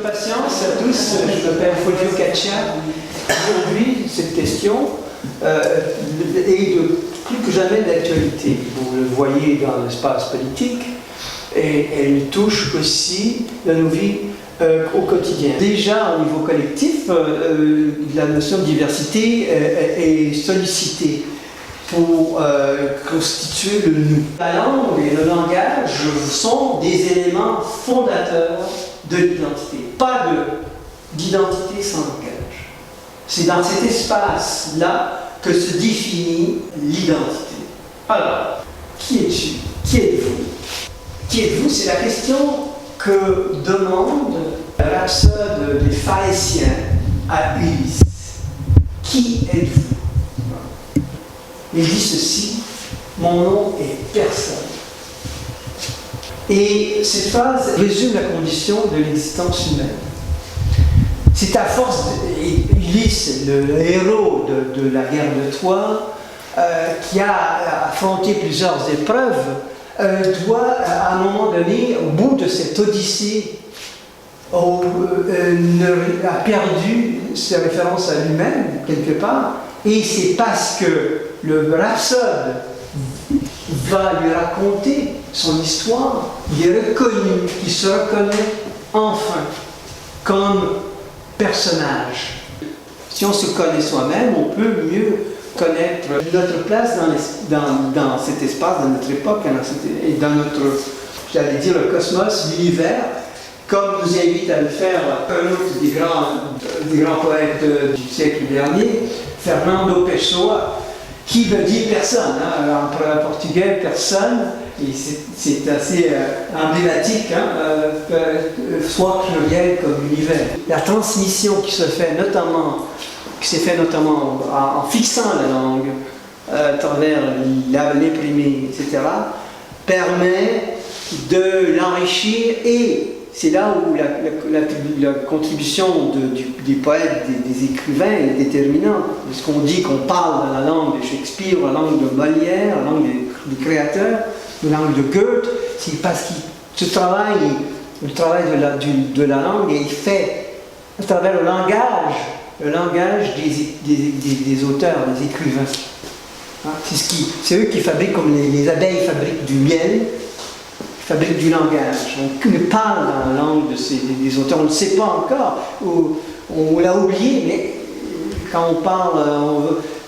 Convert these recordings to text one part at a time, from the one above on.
patience à tous, je m'appelle Fulvio Caccia. Aujourd'hui, cette question est plus que jamais d'actualité. Vous le voyez dans l'espace politique et elle touche aussi dans nos vies au quotidien. Déjà, au niveau collectif, la notion de diversité est sollicitée pour constituer le nous. La langue et le langage sont des éléments fondateurs de l'identité, pas d'identité sans langage. C'est dans cet espace-là que se définit l'identité. Alors, qui es-tu? Qui êtes-vous? Qui êtes-vous? C'est la question que demande le rhapsode des Phaéciens à Ulysse. Qui êtes-vous? Il dit ceci: mon nom est personne. Et cette phrase résume la condition de l'existence humaine. C'est à force, Ulysse, le héros de la guerre de Troie, qui a affronté plusieurs épreuves, doit à un moment donné, au bout de cette odyssée, a perdu ses références à lui-même, quelque part, et c'est parce que le rhapsode va lui raconter son histoire, il est reconnu, il se reconnaît enfin comme personnage. Si on se connaît soi-même, on peut mieux connaître notre place dans cet espace, dans notre époque, et dans notre, j'allais dire, le cosmos, l'univers, comme nous invite à le faire un autre des grands poètes du siècle dernier, Fernando Pessoa, qui veut dire personne, hein, en portugais, personne, et c'est assez emblématique, soit pluriel comme univers. La transmission qui s'est faite notamment en fixant la langue à travers l'imprimé, etc., permet de l'enrichir, et c'est là où la contribution des poètes, des écrivains est déterminante. Parce qu'on dit qu'on parle dans la langue de Shakespeare, la langue de Molière, la langue des créateurs, la langue de Goethe, c'est parce que le travail de la langue est fait à travers le langage des auteurs, des écrivains. Hein, c'est eux qui fabriquent, comme les abeilles fabriquent du miel, fabrique du langage. On parle dans la langue des auteurs, on ne sait pas encore, on l'a oublié, mais quand on parle,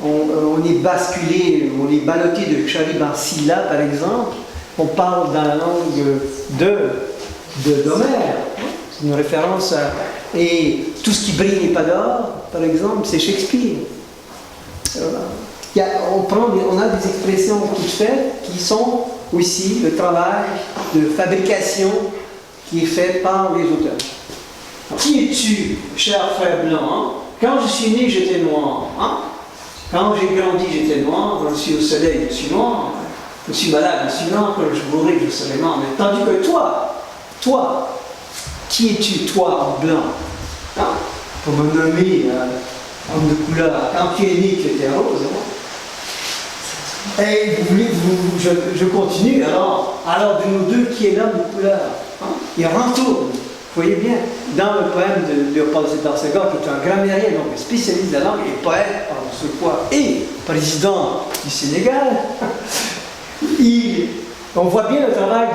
on est basculé, on est ballotté de charib en syllabes, par exemple, on parle dans la langue d'Homère. C'est une référence à... Et tout ce qui brille n'est pas d'or, par exemple, c'est Shakespeare. On a des expressions toutes faites qui sont aussi le travail de fabrication qui est fait par les auteurs. Qui es-tu, cher frère blanc? Quand je suis né, j'étais noir. Hein? Quand j'ai grandi, j'étais noir. Quand je suis au soleil, je suis noir. Je suis malade, je suis noir. Quand je mourrai, je serai noir. Mais tandis que toi, qui es-tu, toi, blanc? Hein? Pour me nommer homme de couleur. Quand tu es né, tu étais rose. Hein? Et je continue, alors de nous deux, qui est l'homme de couleur? Hein? Il retourne, vous voyez bien, dans le poème de Léopold Sédar Senghor, qui est un grammairien, donc un spécialiste de la langue, et poète par ce poids, et président du Sénégal, on voit bien le travail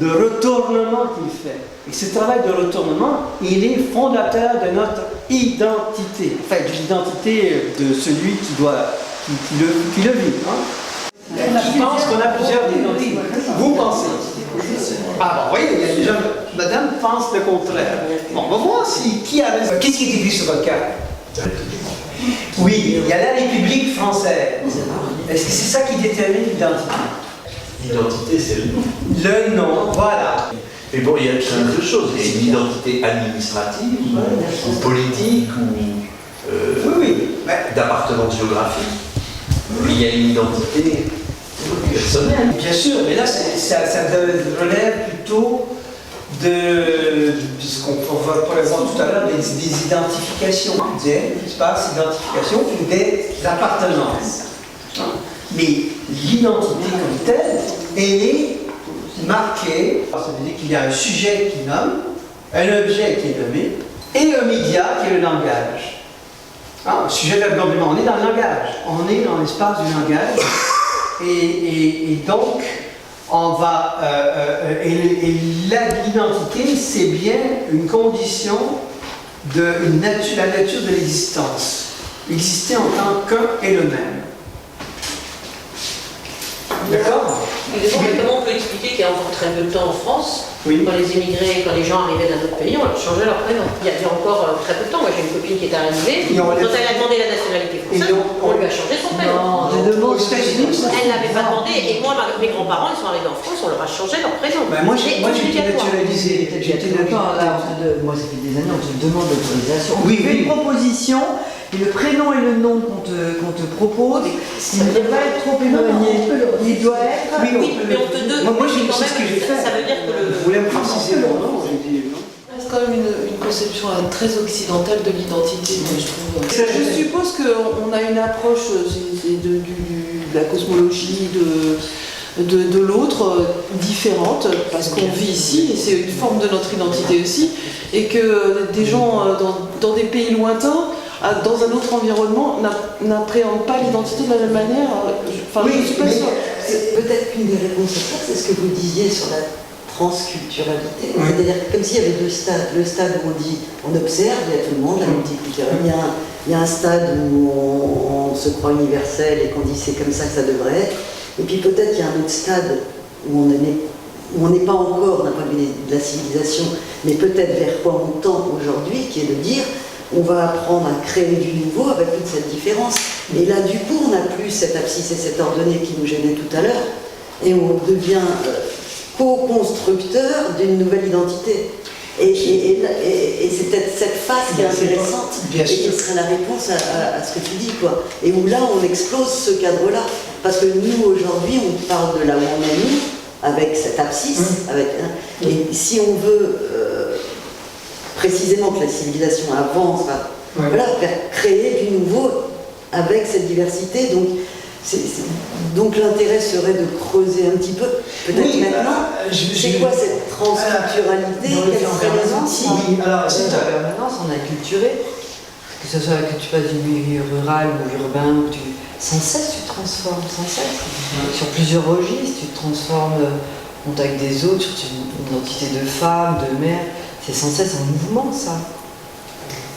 de retournement qu'il fait. Et ce travail de retournement, il est fondateur de notre identité, enfin de l'identité de celui qui le vit. Hein? Je pense qu'on a plusieurs identités. Vous pensez? Ah, bon, oui, il y a des gens. Madame pense le contraire. Bon, on va voir qui a raison. Qu'est-ce qui est écrit sur votre carte? Oui, il y a la République française. Est-ce que c'est ça qui détermine l'identité? L'identité, c'est le nom. Le nom, voilà. Mais bon, il y a plein de choses. Il y a une identité administrative, ou politique, ou d'appartenance géographique. Il y a une identité personnelle. Bien sûr, mais là, ça relève plutôt de ce qu'on va voir tout à l'heure, des identifications, des espaces d'identification, des appartenances. Mais l'identité comme telle, elle est marquée, ça veut dire qu'il y a un sujet qui nomme, un objet qui est nommé, et un média qui est le langage. Un sujet verbe complément, on est dans le langage, on est dans l'espace du langage, et donc on va. L'identité, c'est bien une condition de la nature de l'existence. Exister en tant qu'un et le même. D'accord? Comment on peut expliquer qu'il y a encore très peu de temps en France, oui. Quand les immigrés, quand les gens arrivaient d'un autre pays, on leur changeait leur prénom. Il y a encore très peu de temps, moi j'ai une copine qui est arrivée, quand elle a demandé la nationalité française, on lui a changé son prénom. Elle n'avait pas demandé, et moi, mes grands-parents, ils sont arrivés en France, on leur a changé leur prénom. Moi j'ai été naturalisé. Moi ça fait des années, on te demande l'autorisation. Oui, on fait une proposition. Et le prénom et le nom qu'on te propose, il ne doit pas être trop éloigné. Il doit être. Oui, mais on te demande. Moi, j'ai ce que j'ai fait. Ça veut dire que Vous voulez me préciser mon nom? J'ai dit non. C'est quand même une conception très occidentale de l'identité, je trouve. Je suppose qu'on a une approche de la cosmologie, de l'autre différente, parce qu'on vit ici, et c'est une forme de notre identité aussi, et que des gens dans des pays lointains, dans un autre environnement, n'appréhendent pas l'identité de la même manière. Oui, je suis pas sûre. Peut-être qu'une des réponses à ça, c'est ce que vous disiez sur la transculturalité. C'est-à-dire comme s'il y avait deux stades. Le stade où on dit, on observe, il y a tout le monde, la multiculturalité. Il y a un stade où on se croit universel et qu'on dit c'est comme ça que ça devrait être. Et puis peut-être qu'il y a un autre stade où on n'est pas encore d'un point de vue de la civilisation, mais peut-être vers quoi on tend aujourd'hui, qui est de dire on va apprendre à créer du nouveau avec toute cette différence. Et là, du coup, on n'a plus cette abscisse et cette ordonnée qui nous gênait tout à l'heure, et on devient co-constructeur d'une nouvelle identité. Et c'est peut-être cette phase qui est intéressante et qui serait la réponse à ce que tu dis, quoi. Et où là, on explose ce cadre-là. Parce que nous, aujourd'hui, on parle de là où on est nous, avec cette abscisse, et si on veut précisément que la civilisation avance, voilà, faire créer du nouveau avec cette diversité. Donc l'intérêt serait de creuser un petit peu, peut-être maintenant, c'est quoi cette transculturalité, quels seraient les outils? Oui, alors c'est en permanence, on a culturé, que ce soit que tu passes du milieu rural ou urbain, sans cesse tu te transformes, sans cesse. Sur plusieurs registres, tu te transformes en contact des autres, sur une identité de femme, de mère, c'est sans cesse un mouvement, ça.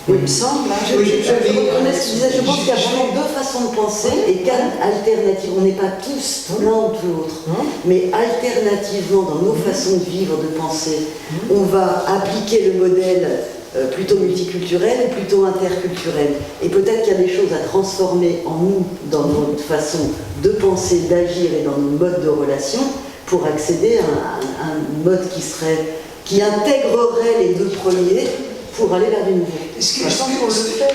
Oui, il me semble. Je reconnais ce que tu disais, je pense qu'il y a vraiment deux façons de penser et quatre alternatives. On n'est pas tous l'un ou l'autre, mais alternativement, dans nos façons de vivre, de penser, on va appliquer le modèle plutôt multiculturel ou plutôt interculturel. Et peut-être qu'il y a des choses à transformer en nous, dans notre façon de penser, d'agir et dans nos modes de relation, pour accéder à un mode qui intégrerait les deux premiers pour aller vers du nouveau. Je pense qu'on le fait,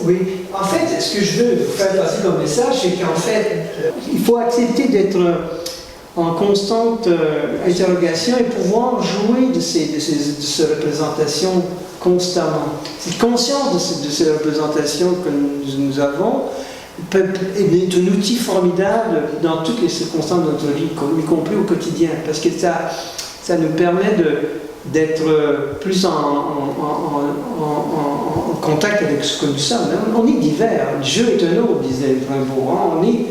oui. En fait, ce que je veux faire passer comme message, c'est qu'en fait, il faut accepter d'être en constante interrogation et pouvoir jouer de ces représentations constamment. Cette conscience de ces représentations que nous avons est un outil formidable dans toutes les circonstances de notre vie, y compris au quotidien, parce que ça nous permet d'être plus en contact avec ce que nous sommes. On est divers, Dieu est un autre, disait Rimbaud. On est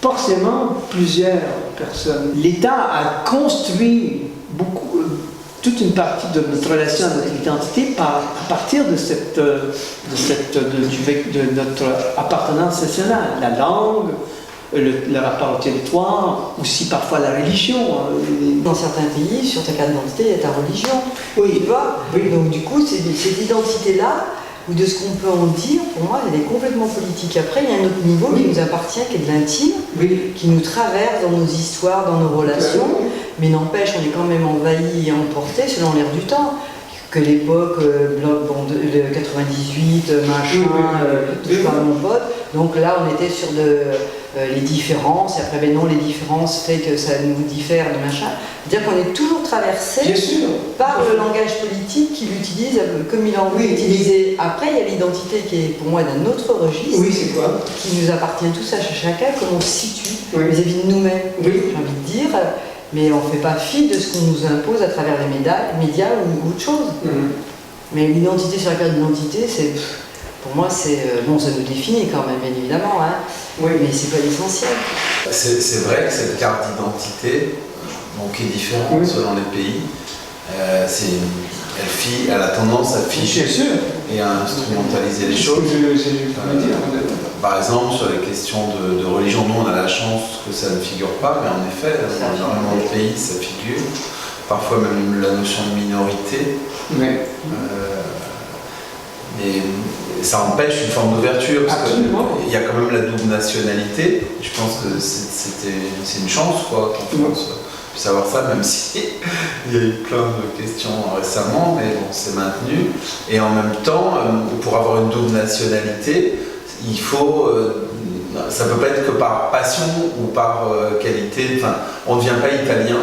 forcément plusieurs personnes. L'État a construit toute une partie de notre relation à notre identité à partir de notre appartenance nationale, la langue, le rapport au territoire, aussi parfois la religion. Dans certains pays, sur ta carte d'identité, il y a ta religion. Oui. Tu vois? Oui. Donc du coup, cette identité-là, ou de ce qu'on peut en dire, pour moi, elle est complètement politique. Après, il y a un autre niveau qui nous appartient, qui est de l'intime, qui nous traverse dans nos histoires, dans nos relations, mais n'empêche, on est quand même envahi et emporté selon l'air du temps. Que l'époque, le 98, machin, touche pas à mon pote. Donc là, on était sur les différences, et après, ben non, les différences fait que ça nous diffère de machin. C'est-à-dire qu'on est toujours traversé par le langage politique qu'il utilise comme il a envie d'utiliser. Après, il y a l'identité qui est pour moi d'un autre registre, qui nous appartient tous à chacun, comment on se situe vis-à-vis de nous-mêmes. J'ai envie de dire, mais on ne fait pas fi de ce qu'on nous impose à travers les médias ou autre chose. Mais l'identité sur la carte d'identité, pour moi, bon, ça nous définit quand même, bien évidemment, hein, mais c'est pas l'essentiel. C'est vrai que cette carte d'identité, qui est différente selon les pays, elle a tendance à figer et à instrumentaliser les choses. Par exemple, sur les questions de religion, nous on a la chance que ça ne figure pas, mais en effet, dans énormément de pays ça figure. Parfois même la notion de minorité. Mais ça empêche une forme d'ouverture, parce qu'il y a quand même la double nationalité. Je pense que c'est une chance, quoi, qu'en France puisse avoir ça, même si il y a eu plein de questions récemment, mais bon, c'est maintenu. Et en même temps, pour avoir une double nationalité, il faut... ça ne peut pas être que par passion ou par qualité. Enfin, on ne devient pas italien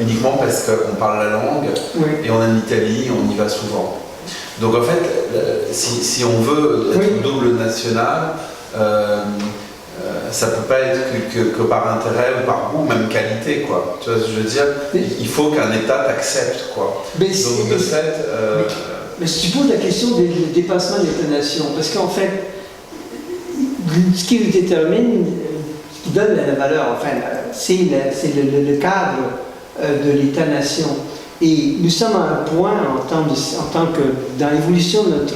uniquement parce qu'on parle la langue et on aime l'Italie, on y va souvent. Donc en fait, si on veut être double national, ça ne peut pas être que par intérêt ou par goût, même qualité, quoi. Tu vois ce que je veux dire? Il faut qu'un État t'accepte, quoi. Donc de fait... Mais si tu poses la question du dépassement de l'État-nation, parce qu'en fait, ce qui détermine, ce qui donne la valeur, enfin, c'est le cadre de l'État-nation. Et nous sommes à un point en tant que dans l'évolution de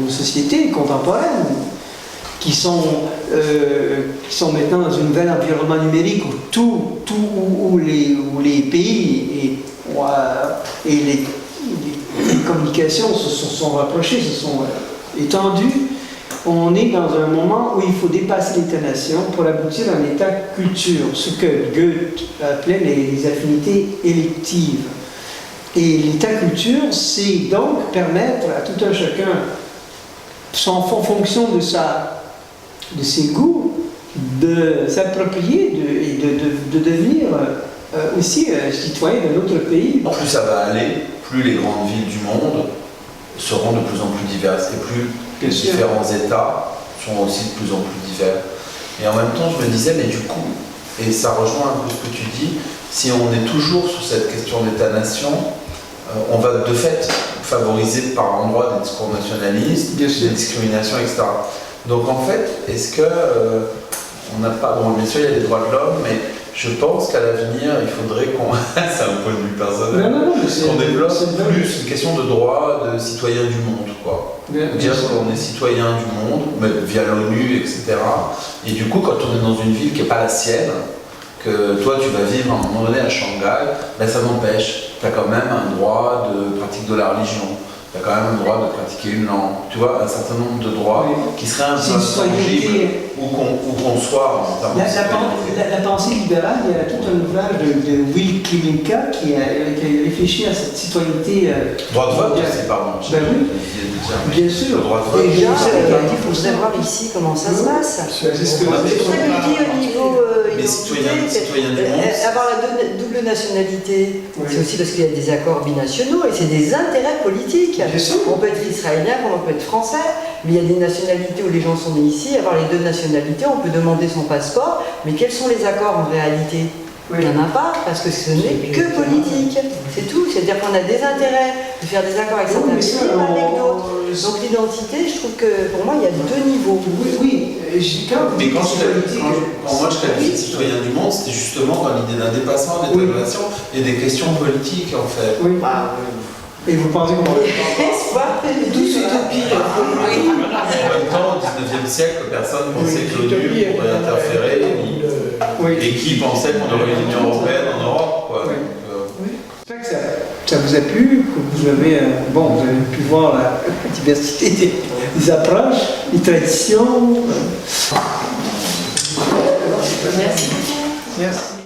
nos sociétés contemporaines, qui sont maintenant dans un nouvel environnement numérique où les pays et les communications se sont rapprochées, se sont étendues. On est dans un moment où il faut dépasser l'État-nation pour aboutir à un État-culture, ce que Goethe appelait les affinités électives. Et l'État-culture, c'est donc permettre à tout un chacun, en fonction de ses goûts, de s'approprier et de devenir aussi citoyen d'un autre pays. Plus ça va aller, plus les grandes villes du monde seront de plus en plus diverses et plus les différents États sont aussi de plus en plus divers. Et en même temps, je me disais, mais du coup, et ça rejoint un peu ce que tu dis, si on est toujours sur cette question d'État-nation, on va de fait favoriser par endroits des discours nationalistes, des discriminations, etc. Donc en fait, est-ce que on n'a pas... Bon, bien sûr, il y a les droits de l'homme, mais je pense qu'à l'avenir, il faudrait qu'on... c'est un point de vue personnel. Qu'on développe plus une question de droit de citoyen du monde, quoi. Dire qu'on est citoyen du monde, via l'ONU, etc. Et du coup, quand on est dans une ville qui n'est pas la sienne, que toi tu vas vivre à un moment donné à Shanghai, ben ça n'empêche. Tu as quand même un droit de pratique de la religion. Tu as quand même un droit de pratiquer une langue. Tu vois, un certain nombre de droits qui seraient un peu intangibles où qu'on soit en termes la pensée libérale, il y a tout un ouvrage de Will Klimenka qui a réfléchi à cette citoyenneté. Droit de vote aussi, pardon. Ben oui, bien sûr. Droit de vote. Déjà, il faut savoir ici comment ça se passe. C'est ce que je dis au niveau citoyen du monde. Avoir la double nationalité, c'est aussi parce qu'il y a des accords binationaux et c'est des intérêts politiques. On peut être israélien comme on peut être français, mais il y a des nationalités où les gens sont nés ici. Avoir les deux nationalités, on peut demander son passeport, mais quels sont les accords en réalité? Il n'y en a pas, parce que ce n'est que politique. C'est tout. C'est-à-dire qu'on a des intérêts de faire des accords avec certains pays, pas avec d'autres. Donc l'identité, je trouve que pour moi, il y a deux niveaux. Mais quand moi je qualifie de citoyen du monde, c'était justement dans l'idée d'un dépassement des nation et des questions politiques, en fait. Et vous pensez qu'on va douce utopie. En même temps, au XIXe siècle, personne ne pensait que l'ONU pourrait interférer et qui pensait qu'on aurait une Union européenne en Europe, quoi. J'espère que ça vous a plu, que vous avez pu voir la diversité des approches, des traditions. Merci. Merci.